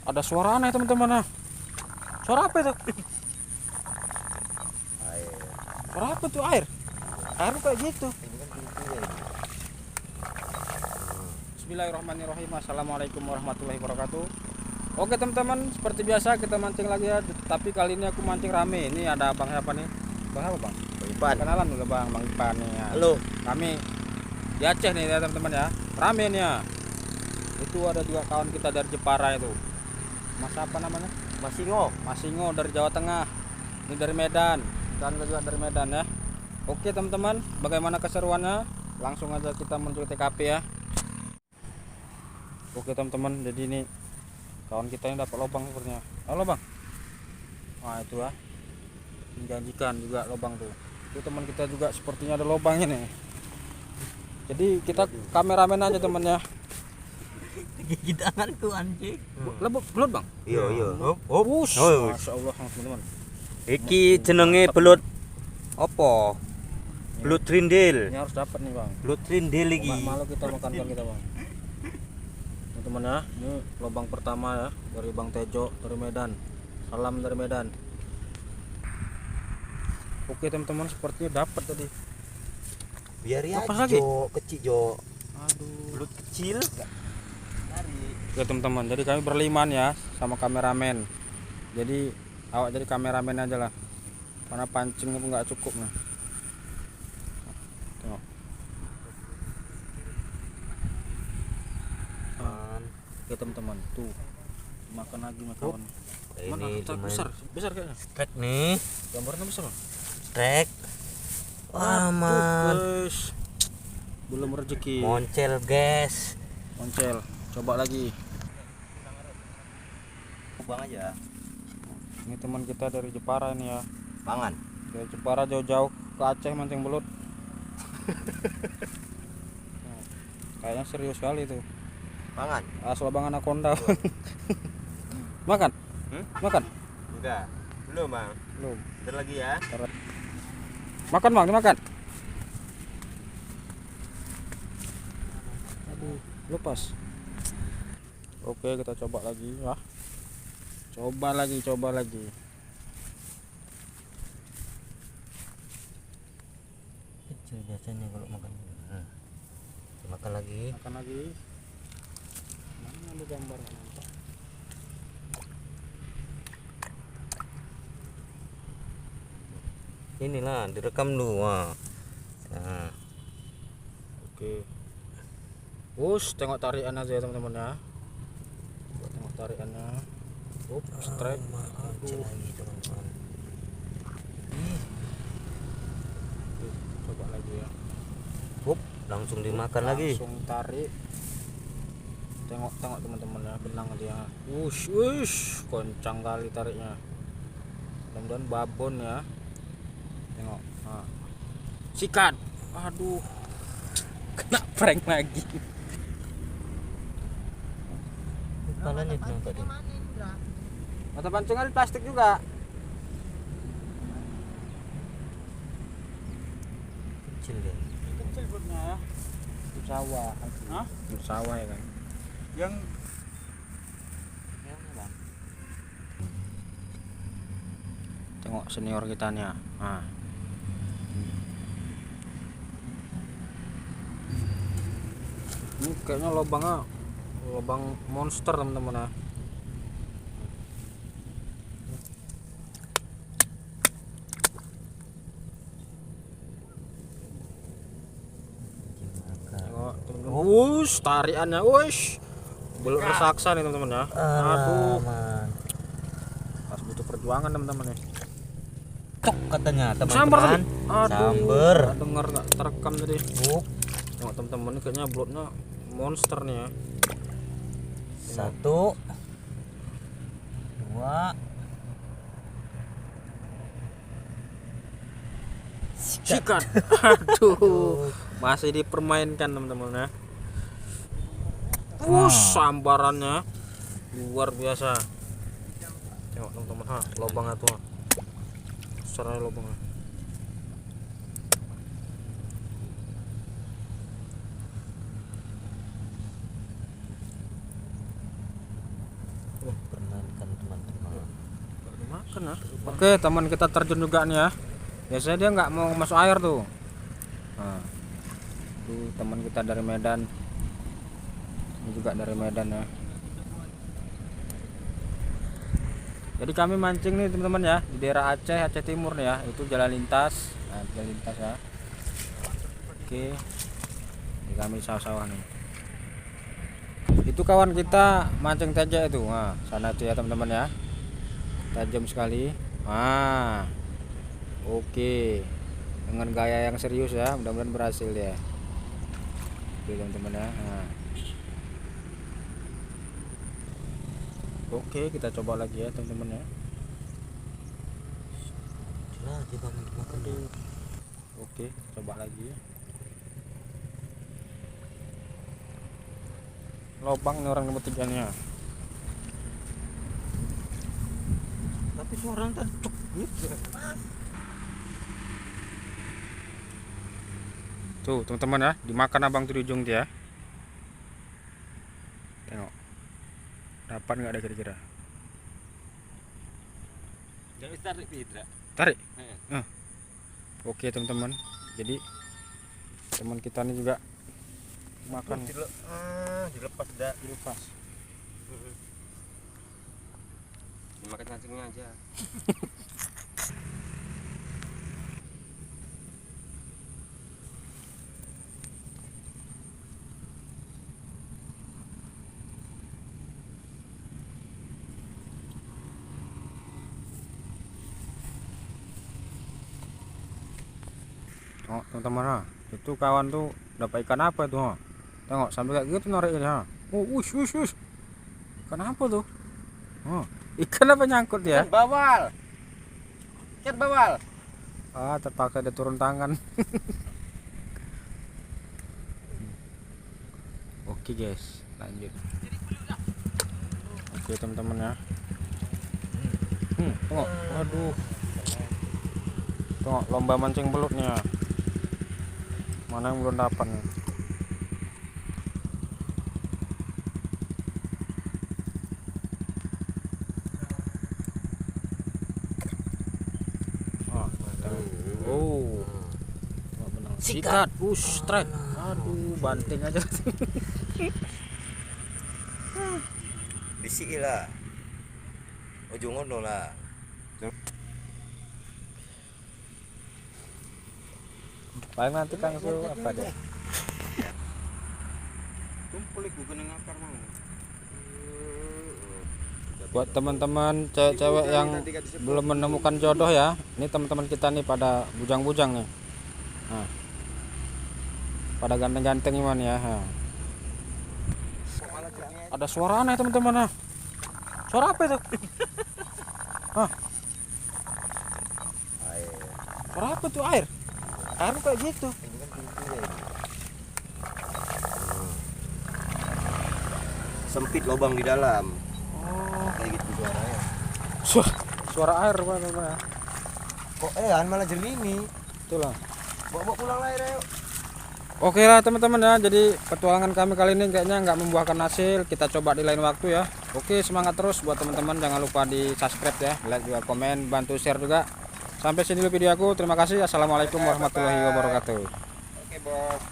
Ada suara aneh teman-teman. Suara apa itu? Air. Suara apa tuh air? Air kayak gitu. Ini kan pintu ya. Bismillahirrahmanirrahim. Assalamualaikum warahmatullahi wabarakatuh. Oke teman-teman, seperti biasa kita mancing lagi ya. Tapi kali ini aku mancing rame. Ini ada abang siapa nih? Bang apa bang? Bang Ipan. Kenalan dulu bang, Bang Ipan nih ya. Halo. Kami di Aceh nih ya teman-teman ya. Rame nih ya. Itu ada juga kawan kita dari Jepara itu. Mas apa namanya? Masingo dari Jawa Tengah. Ini dari Medan. Dan juga dari Medan ya. Oke teman-teman, bagaimana keseruannya? Langsung aja kita menuju TKP ya. Oke teman-teman, jadi ini kawan kita yang dapat lubang sepertinya. Halo bang. Nah itu ya, menjanjikan juga lubang tuh. Itu teman kita juga sepertinya ada lubangnya nih. Jadi kita kameramen aja temannya. Gigit tanganku anjing. Belut bang? Iya. Wush, masya Allah teman-teman. Iki jenenge belut apa? Belut rindil. Ini harus dapat nih bang. Belut rindil iki. Malu kita makan kita bang. Teman-teman ya, ini lubang pertama ya dari Bang Tejo dari Medan. Salam dari Medan. Oke teman-teman, sepertinya dapat tadi. Biar ya Lepas lagi? kecil Jo. Aduh. Belut kecil. Oke teman-teman, jadi kami berliman ya sama kameramen. Jadi awak jadi kameramen aja lah. Karena pancingnya pun nggak cukup nih. Tengok. Oke teman-teman, tuh makan lagi kawan. Mana Ini besar, lumayan. besar kayaknya. Trek nih. Gambarnya besar bang. Trek. Wah, man. Guys, belum rezeki. Moncel, guys. Moncel, coba lagi. Bang aja. Ini teman kita dari Jepara ini ya. Pangan. Dari Jepara jauh-jauh ke Aceh mancing belut. Nah, kayaknya serius sekali tuh. Pangan. Asal bang anaconda. Makan? Makan? Udah. Belum, Bang. Belum. Bentar lagi ya. Makan bang, dimakan. Aduh, lepas. Oke, kita coba lagi ya. Coba lagi. Kecil biasanya kalau makan. Makan lagi. Makan lagi. Mana ada gambar nampak? Inilah direkam dulu. Wah. Nah, Oke. Tengok tarikan aja ya teman-teman ya. Tengok tarikannya. Strike. kecil lagi teman-teman. Coba lagi ya. Langsung dimakan lagi. Langsung tarik. Tengok teman-teman ya, benang dia. Wush, koncang kali tariknya. Mudah-mudahan babon ya. Tengok. Nah. Sikat. Aduh. Kena prank lagi. Kepalanya itu tadi. Mata pancingnya di plastik juga. Kecil dia. Kecil belutnya ya. Di sawah. Hah? Di sawah ya kan. Yang bang. Tengok senior kita nih ya. Nah. Ini kayaknya lubang monster teman-teman ya. Tengok teman-teman. Tariannya, belum raksasa nih teman-teman ya. Aduh, Man. harus butuh perjuangan teman-teman ya. Cok katanya Sambar teman-teman. tadi. Aduh, Sambar. nggak dengar, nggak terekam tadi. Tengok teman-teman, ini kayaknya belutnya monster nih ya. 1 2 Sikat. Aduh, masih dipermainkan teman-teman ya. Sambarannya luar biasa. Tengok teman-teman, lubangnya tuh. Besar lubangnya. teman-teman. Makan ya. Oke, teman kita terjun juga nih ya. Biasanya dia nggak mau masuk air tuh. Nah, tuh teman kita dari Medan. Ini juga dari Medan ya. Jadi kami mancing nih teman-teman ya di daerah Aceh Timur nih ya. Itu jalan lintas. Nah, jalan lintas ya. Oke. Ini kami sawah-sawah nih. Itu kawan kita mancing tejek itu. Nah, sana itu ya teman-teman ya. Tajam sekali. Ah, oke, dengan gaya yang serius ya, mudah-mudahan berhasil ya. Oke teman-teman ya. Nah. Oke, kita coba lagi ya teman-teman ya. Lagi bang makan dulu. Oke, coba lagi. Lobang nih orang nomor 3-nya. Tapi suara tadi cuk gitu. Tuh teman-teman ya, dimakan abang tuh di ujung dia. Tengok, dapat nggak ada kira-kira? Jangan tarik Pitra. Tarik. Oke teman-teman, jadi teman kita ini juga makan. Dilepas dah. Dilepas. Dimakan cacingnya aja. Oh teman-teman, nah, itu kawan tuh dapat ikan apa tuh? Ha? Tengok sampai kayak gitu nariknya. Ha? Oh, ush. Ikan apa tuh? Oh, ikan apa nyangkut ya? Ikan bawal. Ikan bawal. Ah, terpaksa dia turun tangan. Oke guys, lanjut. Oke teman-teman ya. Tengok, waduh. Tengok lomba mancing belutnya. Mana yang belum dapat nih? Sikat, strike. Aduh, banting aja. Bisik lah. Ujung ngono lah. Paling nanti Kang Su apa deh? Kumpul iku kena ngakar mau. Buat teman-teman cewek-cewek yang belum menemukan jodoh ya, ini teman-teman kita nih pada bujang-bujang nih. Nah, pada ganteng-ganteng gimana ya? Nah. Ada suara aneh teman-teman. Nah. Suara apa itu? Hah? Suara apa tuh air? Air kayak gitu. Sempit lubang di dalam. Oh, Kayak gitu suaranya. suara air teman-teman. Kok malah jernih nih. Itulah. Bawa pulang lah airnya yuk. Oke lah teman-teman ya, jadi petualangan kami kali ini kayaknya nggak membuahkan hasil. Kita coba di lain waktu ya. Oke, semangat terus buat teman-teman, jangan lupa di subscribe ya, like juga, komen, bantu share juga. Sampai sini dulu video aku, terima kasih. Assalamualaikum warahmatullahi wabarakatuh. Oke bos.